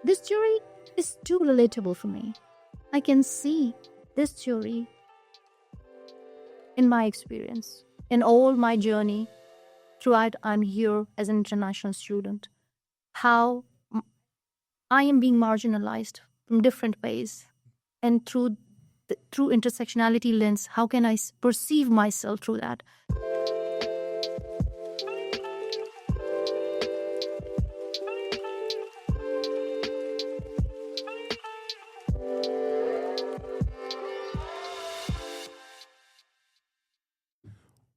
This theory is too relatable for me. I can see this theory in my experience, in all my journey throughout I'm here as an international student, how I am being marginalized from different ways. And through intersectionality lens, how can I perceive myself through that?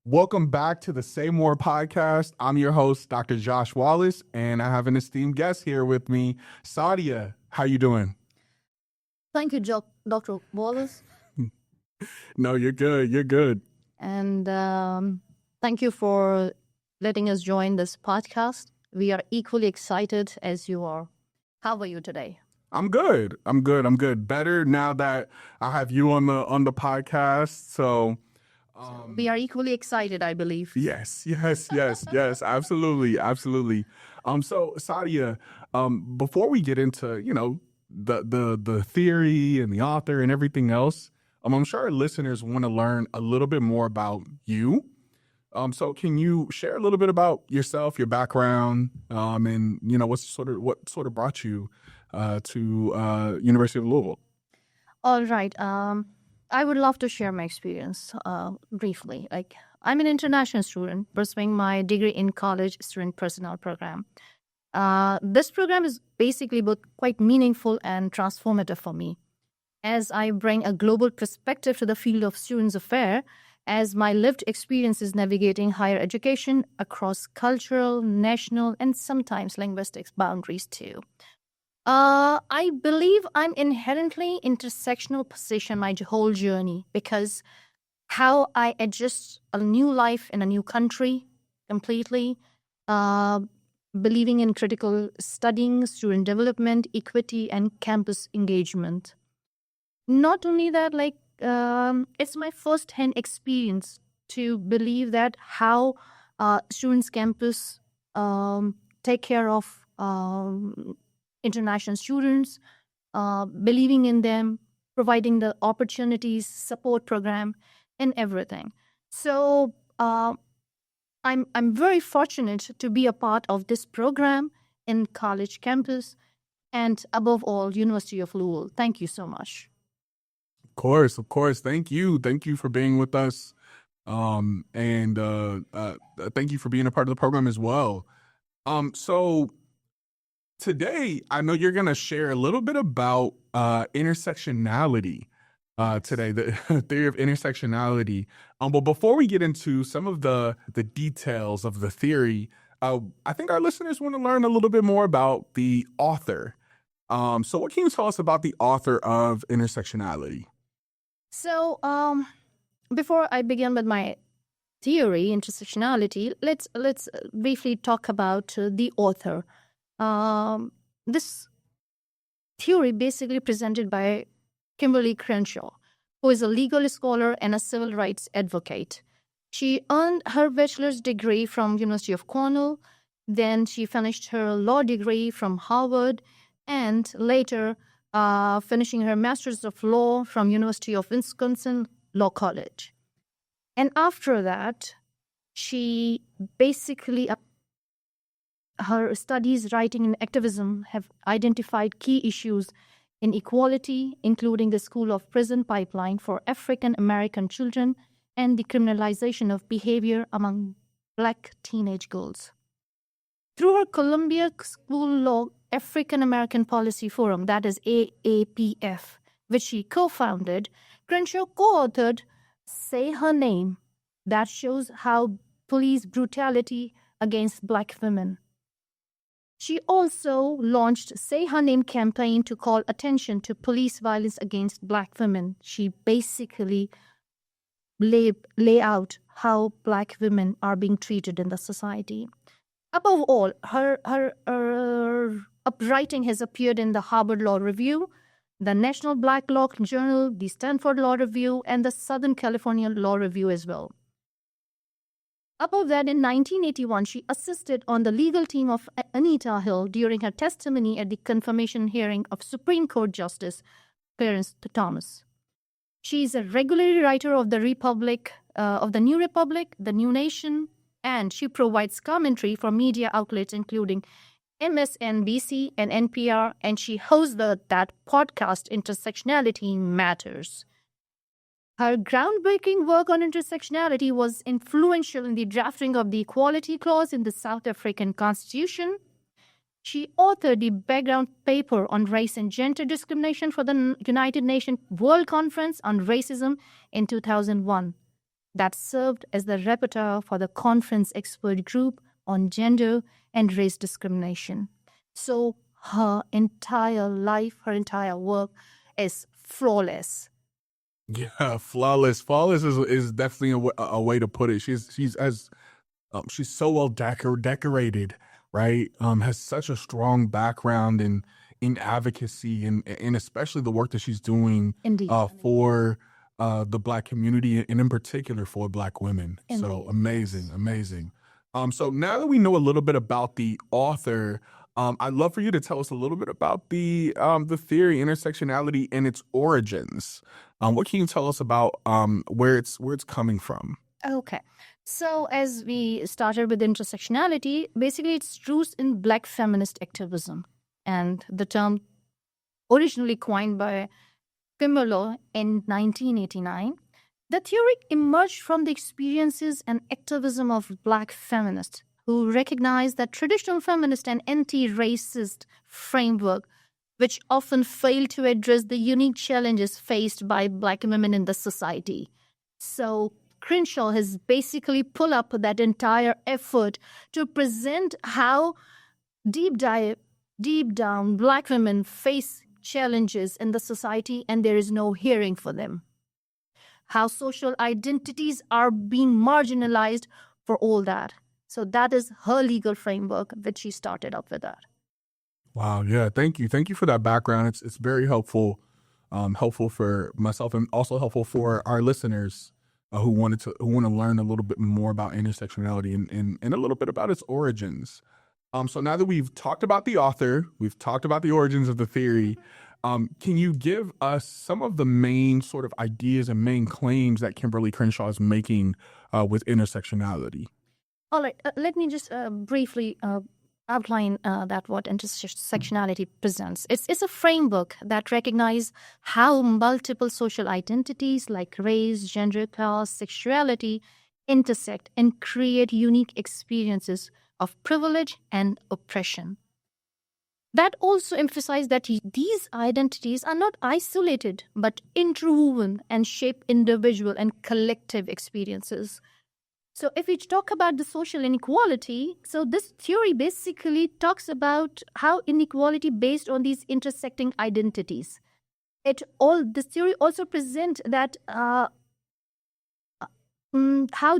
Welcome back to the Say More podcast. I'm your host, Dr. Josh Wallace, and I have an esteemed guest here with me, Sadia. How you doing? Thank you, Dr. Wallace. No, you're good. You're good. And thank you for letting us join this podcast. We are equally excited as you are. How are you today? I'm good. I'm good. Better now that I have you on the podcast. So we are equally excited, I believe. Yes. Absolutely. So Sadia, before we get into, the theory and the author and everything else, I'm sure our listeners want to learn a little bit more about you. So can you share a little bit about yourself, your background, and what sort of brought you to University of Louisville? All right. I would love to share my experience briefly. I'm an international student pursuing my degree in college student personnel program. This program is basically both quite meaningful and transformative for me, as I bring a global perspective to the field of students' affairs, as my lived experience is navigating higher education across cultural, national, and sometimes linguistics boundaries too. I believe I'm inherently intersectional position my whole journey, because how I adjust a new life in a new country completely, believing in critical studying, student development, equity, and campus engagement. Not only that, it's my first-hand experience to believe that how students campus take care of international students, believing in them, providing the opportunities, support program, and everything. So I'm very fortunate to be a part of this program in college campus, and above all, University of Louisville. Thank you so much. Of course. Thank you for being with us, and thank you for being a part of the program as well. So today, I know you're going to share a little bit about intersectionality today, the theory of intersectionality. But before we get into some of the details of the theory, I think our listeners want to learn a little bit more about the author. So what can you tell us about the author of Intersectionality? So before I begin with my theory, intersectionality, let's briefly talk about the author. This theory basically presented by Kimberlé Crenshaw, who is a legal scholar and a civil rights advocate. She earned her bachelor's degree from University of Cornell. Then she finished her law degree from Harvard, and later finishing her master's of law from University of Wisconsin Law College. And after that, she basically, her studies, writing, and activism have identified key issues in equality, including the school of prison pipeline for African American children and the criminalization of behavior among Black teenage girls. Through her Columbia School Law African American Policy Forum, that is AAPF, which she co-founded, Crenshaw co-authored Say Her Name, that shows how police brutality against Black women. She also launched Say Her Name campaign to call attention to police violence against Black women. She basically lay out how Black women are being treated in the society. Above all, her writing has appeared in the Harvard Law Review, the National Black Law Journal, the Stanford Law Review, and the Southern California Law Review as well. Above that, in 1981, she assisted on the legal team of Anita Hill during her testimony at the confirmation hearing of Supreme Court Justice Clarence Thomas. She is a regular writer of the New Republic, the New Nation, and she provides commentary for media outlets including MSNBC and NPR, and she hosts that podcast Intersectionality Matters. Her groundbreaking work on intersectionality was influential in the drafting of the Equality Clause in the South African Constitution. She authored the background paper on race and gender discrimination for the United Nations World Conference on Racism in 2001. That served as the rapporteur for the conference expert group on gender and race discrimination. So her entire life, her entire work is flawless. Yeah, flawless. Flawless is definitely a way to put it. She's so well decorated, right? Has such a strong background in advocacy and especially the work that she's doing Indeed. For the Black community and in particular for Black women. Indeed. So amazing. So now that we know a little bit about the author, I'd love for you to tell us a little bit about the theory, intersectionality, and its origins. What can you tell us about where it's coming from? Okay. So as we started with intersectionality, basically its roots in Black feminist activism. And the term originally coined by Kimberlé in 1989. The theory emerged from the experiences and activism of Black feminists who recognized that traditional feminist and anti-racist framework, which often fail to address the unique challenges faced by Black women in the society. So Crenshaw has basically pulled up that entire effort to present how deep down Black women face challenges in the society and there is no hearing for them. How social identities are being marginalized for all that. So that is her legal framework, which she started up with that. Wow, yeah, thank you for that background. It's very helpful, helpful for myself and also helpful for our listeners who want to learn a little bit more about intersectionality and a little bit about its origins. So now that we've talked about the author, we've talked about the origins of the theory, can you give us some of the main sort of ideas and main claims that Kimberlé Crenshaw is making with intersectionality? All right, let me just briefly outline that what intersectionality presents. It's a framework that recognizes how multiple social identities like race, gender, class, sexuality intersect and create unique experiences of privilege and oppression. That also emphasizes that these identities are not isolated, but interwoven and shape individual and collective experiences. So if we talk about the social inequality, so this theory basically talks about how inequality based on these intersecting identities. This theory also presents that how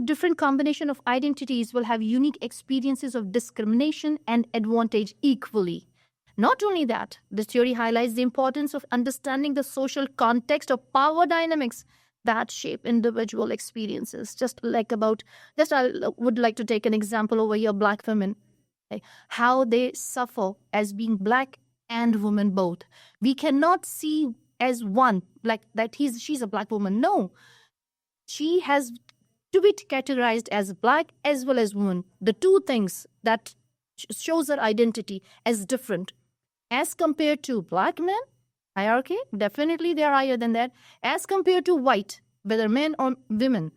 different combination of identities will have unique experiences of discrimination and advantage equally. Not only that, the theory highlights the importance of understanding the social context of power dynamics that shape individual experiences. I would like to take an example over here, Black women, how they suffer as being Black and women both. We cannot see as one, like that she's a Black woman. No, she has to be categorized as Black as well as woman. The two things that shows her identity as different. As compared to Black men, hierarchy, definitely they are higher than that, as compared to white, whether men or women.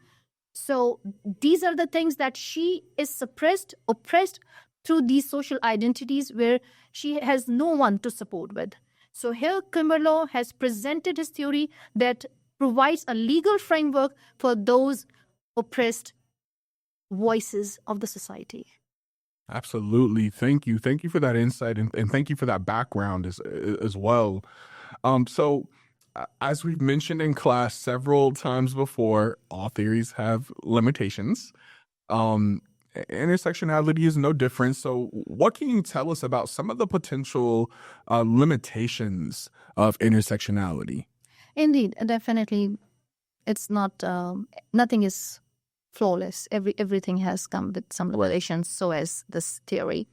So these are the things that she is suppressed, oppressed through these social identities where she has no one to support with. So here Kimberlé has presented his theory that provides a legal framework for those oppressed voices of the society. Absolutely. Thank you for that insight and thank you for that background as well. So as we've mentioned in class several times before, all theories have limitations. Intersectionality is no different. So what can you tell us about some of the potential limitations of intersectionality? Indeed, definitely. It's not, nothing is flawless. Everything has come with some revelations, so as this theory.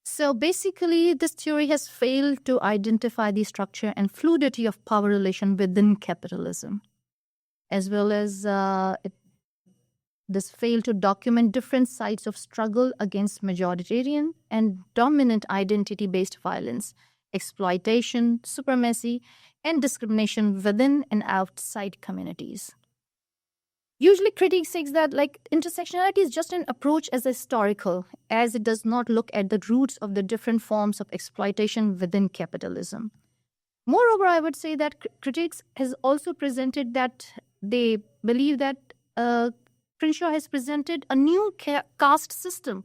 So basically, this theory has failed to identify the structure and fluidity of power relation within capitalism, as well as this failed to document different sides of struggle against majoritarian and dominant identity-based violence, exploitation, supremacy, and discrimination within and outside communities. Usually critics say that intersectionality is just an approach as historical, as it does not look at the roots of the different forms of exploitation within capitalism. Moreover, I would say that critics has also presented that they believe that Crenshaw has presented a new caste system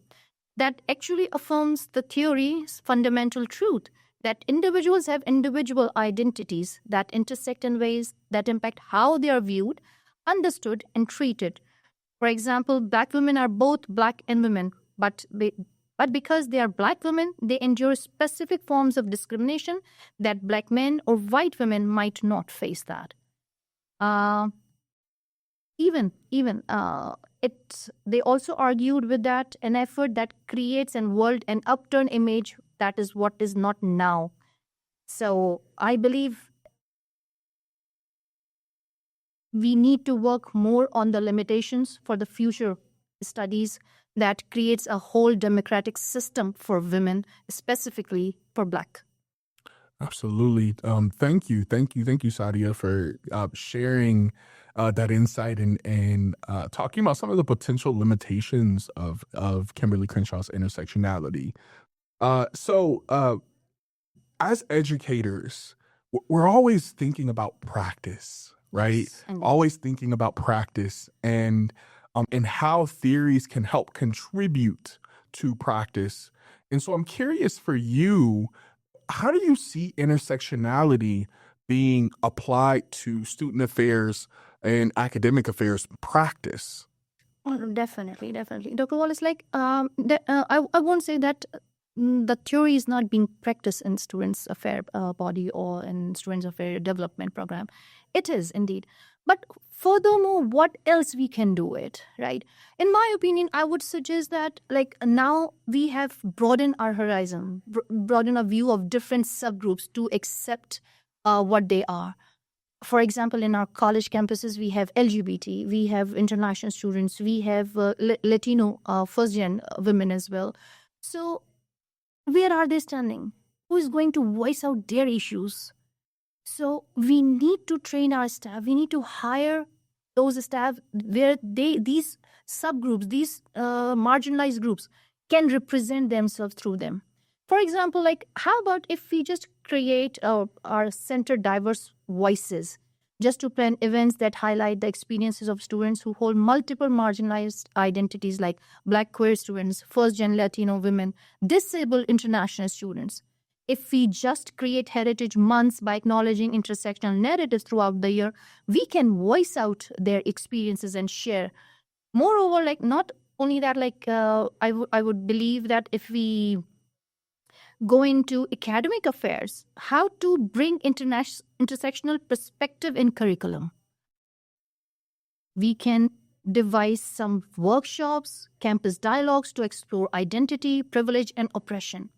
that actually affirms the theory's fundamental truth that individuals have individual identities that intersect in ways that impact how they are viewed, understood, and treated. For example, Black women are both Black and women, but because they are Black women, they endure specific forms of discrimination that Black men or white women might not face that. They also argued with that an effort that creates an upturned image that is what is not now. So I believe we need to work more on the limitations for the future studies that creates a whole democratic system for women, specifically for Black. Absolutely. Thank you, Sadia, for sharing that insight and talking about some of the potential limitations of Kimberlé Crenshaw's intersectionality. So, as educators, we're always thinking about practice, right? Yes, indeed. Always thinking about practice and how theories can help contribute to practice. And so I'm curious for you, how do you see intersectionality being applied to student affairs and academic affairs practice? Oh, definitely. Dr. Wallace, I won't say that the theory is not being practiced in students' affair body or in students' affair development program. It is indeed. But furthermore, what else we can do it, right? In my opinion, I would suggest that now we have broadened our horizon, broadened a view of different subgroups to accept what they are. For example, in our college campuses, we have LGBT, we have international students, we have Latino first-gen women as well. So where are they standing? Who is going to voice out their issues? So we need to train our staff. We need to hire those staff where these subgroups, these marginalized groups can represent themselves through them. For example, how about if we just create our center diverse voices, just to plan events that highlight the experiences of students who hold multiple marginalized identities like Black queer students, first-gen Latino women, disabled international students. If we just create heritage months by acknowledging intersectional narratives throughout the year, we can voice out their experiences and share. Moreover, not only that, I would believe that if we go into academic affairs, how to bring intersectional perspective in curriculum. We can devise some workshops, campus dialogues to explore identity, privilege, and oppression.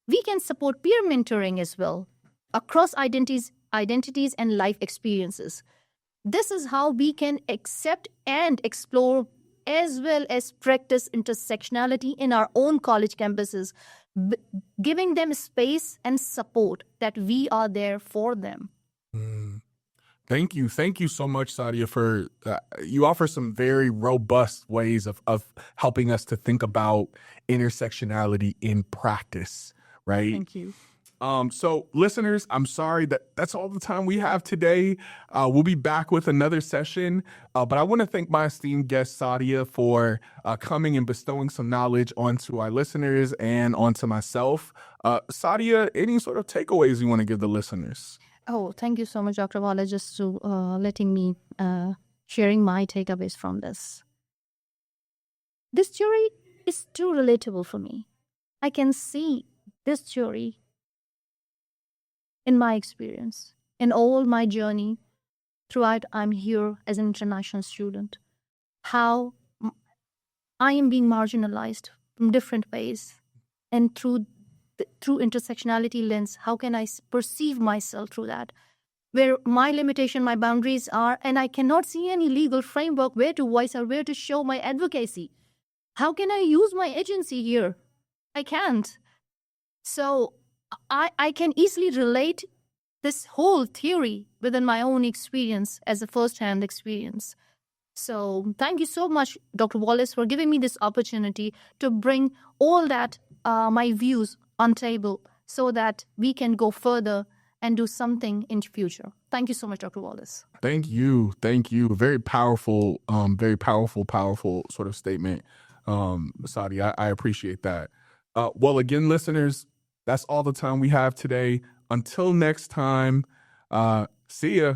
We can support peer mentoring as well across identities and life experiences. This is how we can accept and explore as well as practice intersectionality in our own college campuses, giving them space and support that we are there for them. Thank you so much, Sadia, for you offer some very robust ways of helping us to think about intersectionality in practice, right? Thank you. So listeners, I'm sorry that's all the time we have today. We'll be back with another session, but I want to thank my esteemed guest, Sadia, for coming and bestowing some knowledge onto our listeners and onto myself. Sadia, any sort of takeaways you want to give the listeners? Oh, thank you so much, Dr. Wallace, just to letting me sharing my takeaways from this. This theory is too relatable for me. I can see this theory in my experience, in all my journey throughout I'm here as an international student. How I am being marginalized from different ways. And through intersectionality lens, how can I perceive myself through that? Where my limitation, my boundaries are, and I cannot see any legal framework where to voice or where to show my advocacy. How can I use my agency here? I can't. So I can easily relate this whole theory within my own experience as a first-hand experience. So thank you so much, Dr. Wallace, for giving me this opportunity to bring all that, my views on table so that we can go further and do something in future. Thank you so much, Dr. Wallace. Thank you. Very powerful, powerful sort of statement, Sadia. I appreciate that. Well, again, listeners, that's all the time we have today. Until next time, see ya.